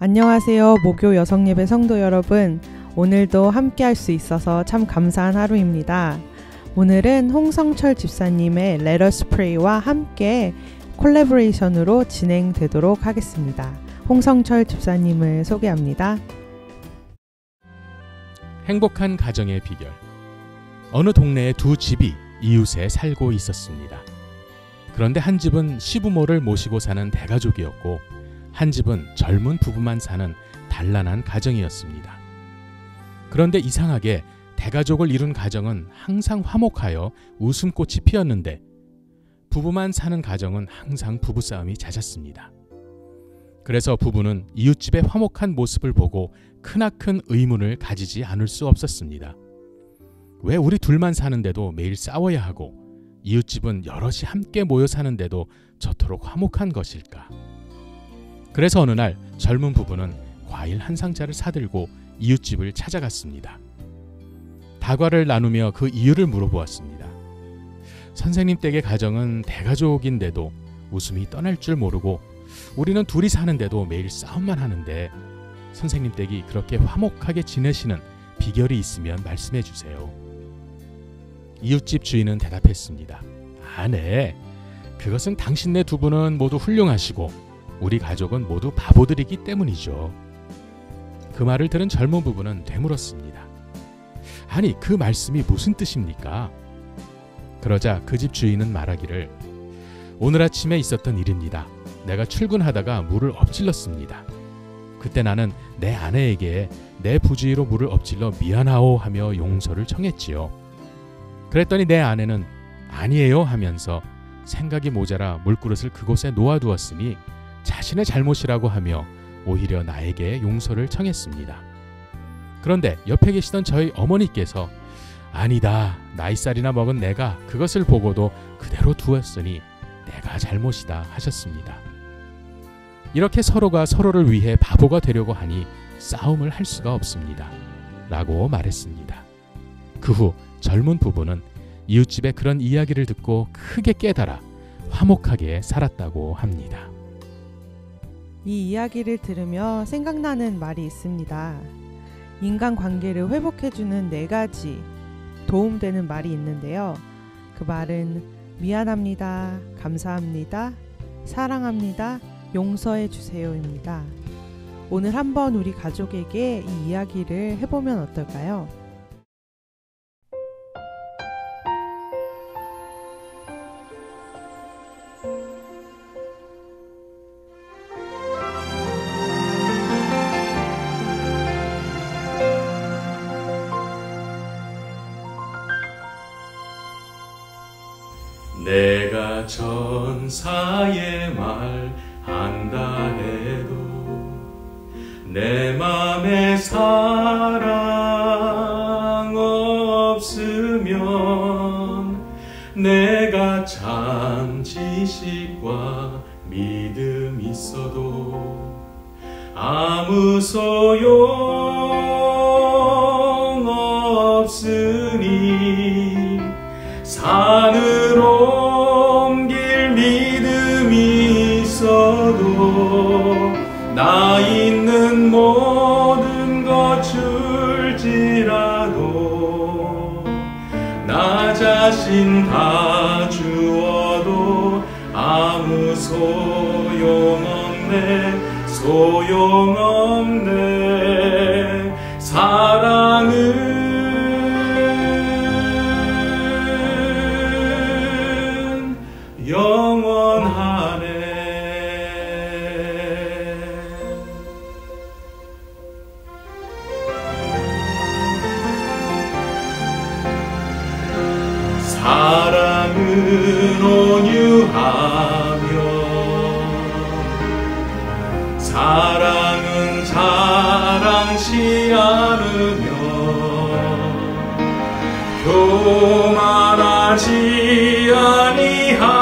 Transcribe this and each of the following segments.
안녕하세요. 목요 여성예배 성도 여러분. 오늘도 함께 할 수 있어서 참 감사한 하루입니다. 오늘은 홍성철 집사님의 Let Us Pray와 함께 콜라보레이션으로 진행되도록 하겠습니다. 홍성철 집사님을 소개합니다. 행복한 가정의 비결. 어느 동네에 두 집이 이웃에 살고 있었습니다. 그런데 한 집은 시부모를 모시고 사는 대가족이었고 한 집은 젊은 부부만 사는 단란한 가정이었습니다. 그런데 이상하게 대가족을 이룬 가정은 항상 화목하여 웃음꽃이 피었는데 부부만 사는 가정은 항상 부부싸움이 잦았습니다. 그래서 부부는 이웃집의 화목한 모습을 보고 크나큰 의문을 가지지 않을 수 없었습니다. 왜 우리 둘만 사는데도 매일 싸워야 하고 이웃집은 여럿이 함께 모여 사는데도 저토록 화목한 것일까? 그래서 어느 날 젊은 부부는 과일 한 상자를 사들고 이웃집을 찾아갔습니다. 다과를 나누며 그 이유를 물어보았습니다. 선생님 댁의 가정은 대가족인데도 웃음이 떠날 줄 모르고 우리는 둘이 사는데도 매일 싸움만 하는데 선생님 댁이 그렇게 화목하게 지내시는 비결이 있으면 말씀해 주세요. 이웃집 주인은 대답했습니다. 네. 그것은 당신네 두 분은 모두 훌륭하시고 우리 가족은 모두 바보들이기 때문이죠. 그 말을 들은 젊은 부부는 되물었습니다. 아니, 그 말씀이 무슨 뜻입니까? 그러자 그 집 주인은 말하기를 오늘 아침에 있었던 일입니다. 내가 출근하다가 물을 엎질렀습니다. 그때 나는 내 아내에게 내 부주의로 물을 엎질러 미안하오 하며 용서를 청했지요. 그랬더니 내 아내는 아니에요 하면서 생각이 모자라 물그릇을 그곳에 놓아두었으니 자신의 잘못이라고 하며 오히려 나에게 용서를 청했습니다. 그런데 옆에 계시던 저희 어머니께서 아니다, 나이살이나 먹은 내가 그것을 보고도 그대로 두었으니 내가 잘못이다 하셨습니다. 이렇게 서로가 서로를 위해 바보가 되려고 하니 싸움을 할 수가 없습니다. 라고 말했습니다. 그 후 젊은 부부는 이웃집의 그런 이야기를 듣고 크게 깨달아 화목하게 살았다고 합니다. 이 이야기를 들으며 생각나는 말이 있습니다. 인간관계를 회복해주는 4가지 도움되는 말이 있는데요. 그 말은 미안합니다, 감사합니다, 사랑합니다, 용서해 주세요입니다. 오늘 한번 우리 가족에게 이 이야기를 해보면 어떨까요? 내가 천사의 말 한다 해도 내 맘에 사랑 없으면 내가 참 지식과 믿음 있어도 아무 소용 없으니 산으로 옮길 믿음이 있어도 나 있는 모든 것 줄지라도 나 자신 다 주어도 아무 소용없네 소용없네 사랑은 영원하네. 사랑은 온유하며 사랑은 자랑치 않으며 교만하지 아니하며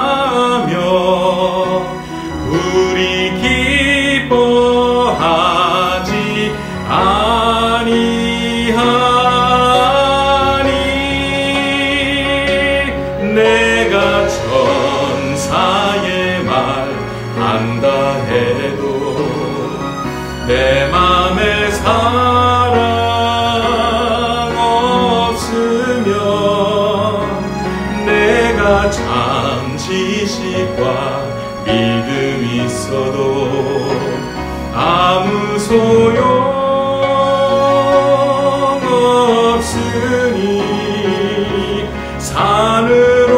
우리 기뻐하지 아니하니 내가 천사의 지식과 믿음 있어도 아무 소용 없으니 산으로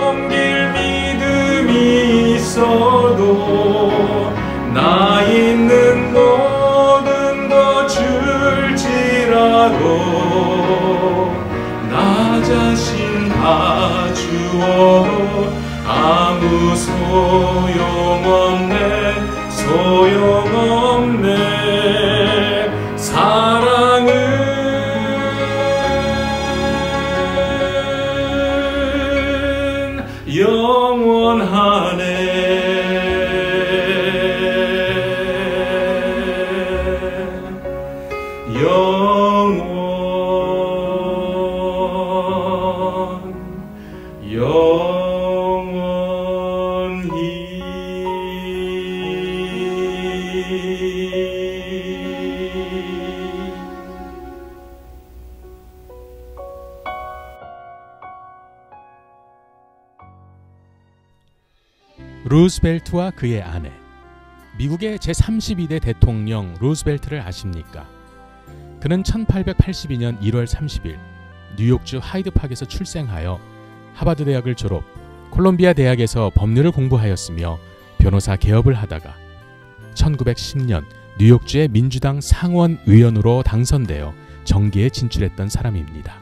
옮길 믿음이 있어도 나 있는 모든 것 줄지라도 나 자신 다 주어도 아무 소용없네 사랑은 영원하네 루스벨트와 그의 아내. 미국의 제32대 대통령 루스벨트를 아십니까? 그는 1882년 1월 30일 뉴욕주 하이드팍에서 출생하여 하버드 대학을 졸업, 콜롬비아 대학에서 법률을 공부하였으며 변호사 개업을 하다가 1910년 뉴욕주의 민주당 상원 의원으로 당선되어 정계에 진출했던 사람입니다.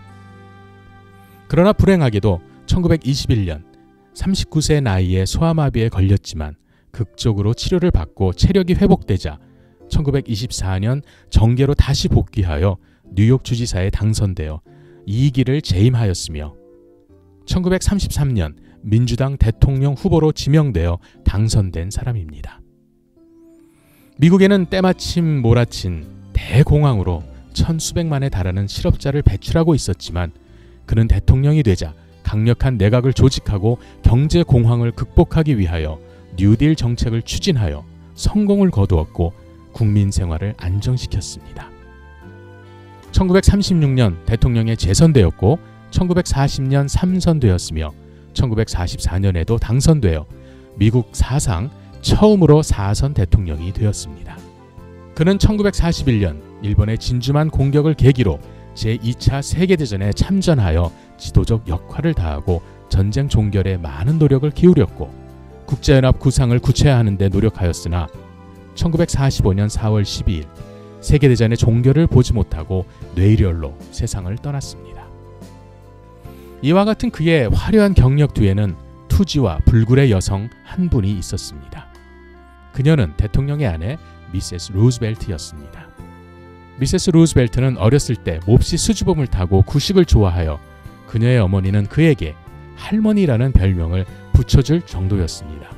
그러나 불행하게도 1921년 39세 나이에 소아마비에 걸렸지만 극적으로 치료를 받고 체력이 회복되자 1924년 정계로 다시 복귀하여 뉴욕 주지사에 당선되어 2기를 재임하였으며 1933년 민주당 대통령 후보로 지명되어 당선된 사람입니다. 미국에는 때마침 몰아친 대공황으로 천수백만에 달하는 실업자를 배출하고 있었지만 그는 대통령이 되자 강력한 내각을 조직하고 경제 공황을 극복하기 위하여 뉴딜 정책을 추진하여 성공을 거두었고 국민 생활을 안정시켰습니다. 1936년 대통령에 재선되었고 1940년 3선되었으며 1944년에도 당선되어 미국 사상 처음으로 4선 대통령이 되었습니다. 그는 1941년 일본의 진주만 공격을 계기로 제2차 세계대전에 참전하여 지도적 역할을 다하고 전쟁 종결에 많은 노력을 기울였고 국제연합 구상을 구체화하는 데 노력하였으나 1945년 4월 12일 세계대전의 종결을 보지 못하고 뇌일혈로 세상을 떠났습니다. 이와 같은 그의 화려한 경력 뒤에는 투지와 불굴의 여성 한 분이 있었습니다. 그녀는 대통령의 아내 미세스 루즈벨트였습니다. 미세스 루즈벨트는 어렸을 때 몹시 수줍음을 타고 구식을 좋아하여 그녀의 어머니는 그에게 할머니라는 별명을 붙여줄 정도였습니다.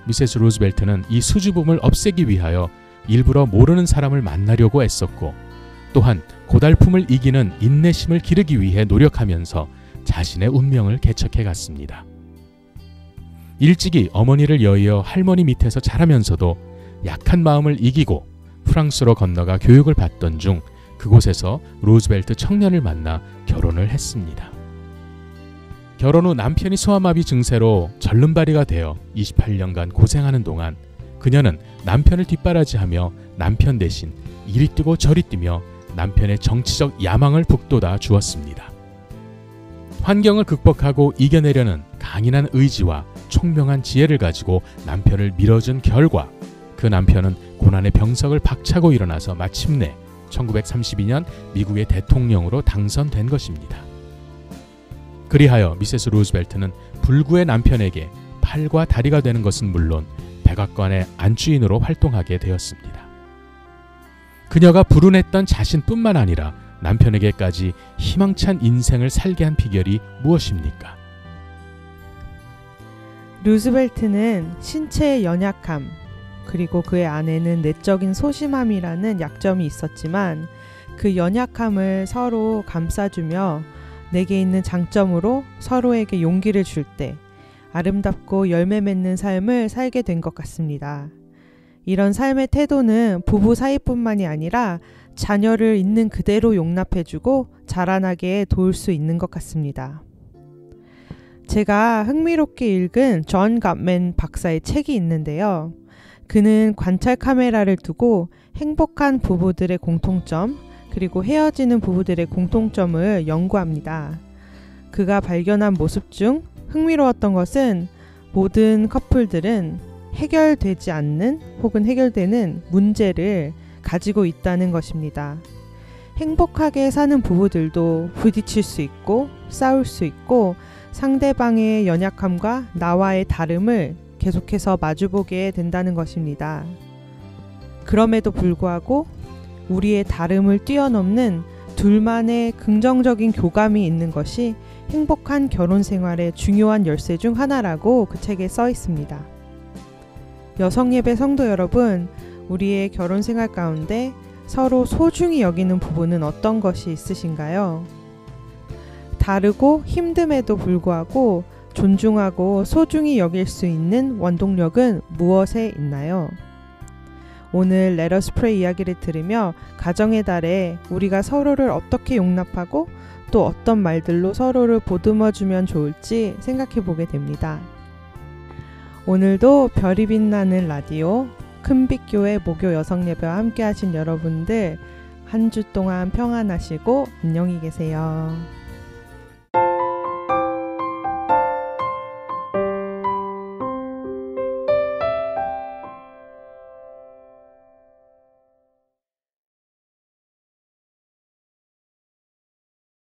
미세스 루즈벨트는 이 수줍음을 없애기 위하여 일부러 모르는 사람을 만나려고 애썼고 또한 고달픔을 이기는 인내심을 기르기 위해 노력하면서 자신의 운명을 개척해 갔습니다. 일찍이 어머니를 여의어 할머니 밑에서 자라면서도 약한 마음을 이기고 프랑스로 건너가 교육을 받던 중 그곳에서 루즈벨트 청년을 만나 결혼을 했습니다. 결혼 후 남편이 소아마비 증세로 절름발이가 되어 28년간 고생하는 동안 그녀는 남편을 뒷바라지하며 남편 대신 이리 뛰고 저리 뛰며 남편의 정치적 야망을 북돋아 주었습니다. 환경을 극복하고 이겨내려는 강인한 의지와 총명한 지혜를 가지고 남편을 밀어준 결과 그 남편은 고난의 병석을 박차고 일어나서 마침내 1932년 미국의 대통령으로 당선된 것입니다. 그리하여 미세스 루즈벨트는 불구의 남편에게 팔과 다리가 되는 것은 물론 백악관의 안주인으로 활동하게 되었습니다. 그녀가 불운했던 자신뿐만 아니라 남편에게까지 희망찬 인생을 살게 한 비결이 무엇입니까? 루즈벨트는 신체의 연약함, 그리고 그의 아내는 내적인 소심함이라는 약점이 있었지만 그 연약함을 서로 감싸주며 내게 있는 장점으로 서로에게 용기를 줄 때 아름답고 열매 맺는 삶을 살게 된 것 같습니다. 이런 삶의 태도는 부부 사이뿐만이 아니라 자녀를 있는 그대로 용납해주고 자라나게 도울 수 있는 것 같습니다. 제가 흥미롭게 읽은 존 갓맨 박사의 책이 있는데요. 그는 관찰 카메라를 두고 행복한 부부들의 공통점, 그리고 헤어지는 부부들의 공통점을 연구합니다. 그가 발견한 모습 중 흥미로웠던 것은 모든 커플들은 해결되지 않는 혹은 해결되는 문제를 가지고 있다는 것입니다. 행복하게 사는 부부들도 부딪힐 수 있고 싸울 수 있고 상대방의 연약함과 나와의 다름을 계속해서 마주보게 된다는 것입니다. 그럼에도 불구하고 우리의 다름을 뛰어넘는 둘만의 긍정적인 교감이 있는 것이 행복한 결혼 생활의 중요한 열쇠 중 하나라고 그 책에 써 있습니다. 여성예배 성도 여러분, 우리의 결혼 생활 가운데 서로 소중히 여기는 부분은 어떤 것이 있으신가요? 다르고 힘듦에도 불구하고 존중하고 소중히 여길 수 있는 원동력은 무엇에 있나요? 오늘 Let Us Pray 이야기를 들으며 가정의 달에 우리가 서로를 어떻게 용납하고 또 어떤 말들로 서로를 보듬어주면 좋을지 생각해 보게 됩니다. 오늘도 별이 빛나는 라디오 큰빛교회 목요 여성예배와 함께 하신 여러분들 한 주 동안 평안하시고 안녕히 계세요.